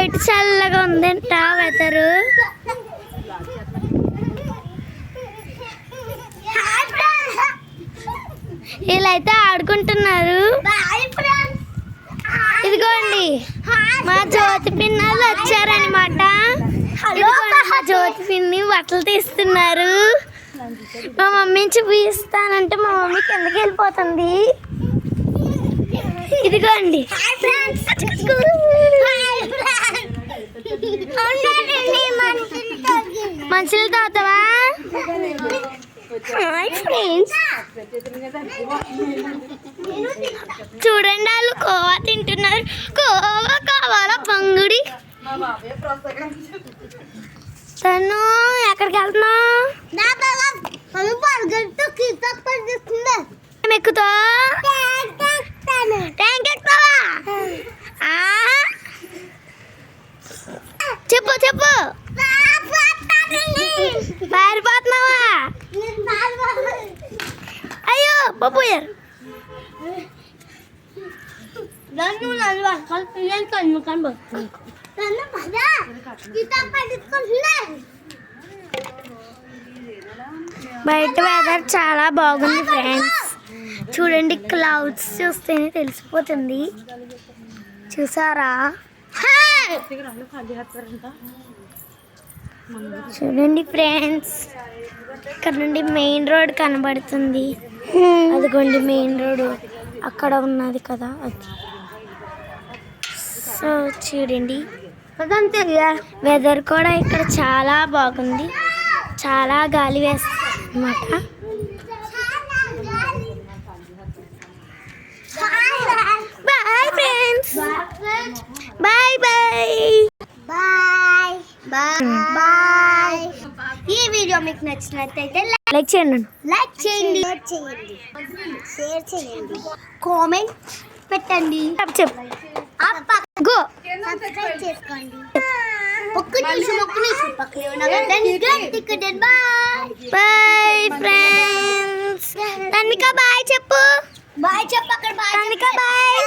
బయట చల్లగా ఉందంట వెదరు. వీళ్ళైతే ఆడుకుంటున్నారు. ఇదిగోండి మా జ్యోతి పిన్నలు వచ్చారనమాట. మా జ్యోతి పిన్ని బట్టలు తీస్తున్నారు. మా మమ్మీని చూపిస్తానంటే మా మమ్మీ కిందకి వెళ్ళిపోతుంది. ఇదిగోండి మనుషులు తాగుతావా? చూడండి వాళ్ళు కోవా తింటున్నారు. కోవా కావాలా పంగుడి? తను ఎక్కడికి వెళ్తున్నావు? ఎక్కుతా ట్యాంక్ ఎక్కుతావా? చెప్పు చెప్పు. పారిపోతున్నావా? అయ్యో పోయారు. బయట వెదర్ చాలా బాగుంది ఫ్రెండ్స్. చూడండి క్లౌడ్స్ చూస్తేనే తెలిసిపోతుంది. చూసారా? చూడండి ఫ్రెండ్స్, ఇక్కడ నుండి మెయిన్ రోడ్ కనబడుతుంది. అదిగోండి మెయిన్ రోడ్ అక్కడ ఉన్నది కదా అది. సో చూడండి వెదర్ కూడా ఇక్కడ చాలా బాగుంది. చాలా గాలి వేస్తుంది అన్నమాట. Bye friends, bye bye bye bye. ఈ వీడియో మీకు నచ్చినట్లయితే లైక్ చేయండి, షేర్ చేయండి, కామెంట్ పెట్టండి, గో సబ్స్క్రైబ్ చేసుకోండి. ఒక్క నిమిషం పక్కనే ఉన్నా. Bye friends. తన్విక బాయ్ చెప్పు. బాయ్ చెప్పు అక్కడ. Bye Tanvika bye.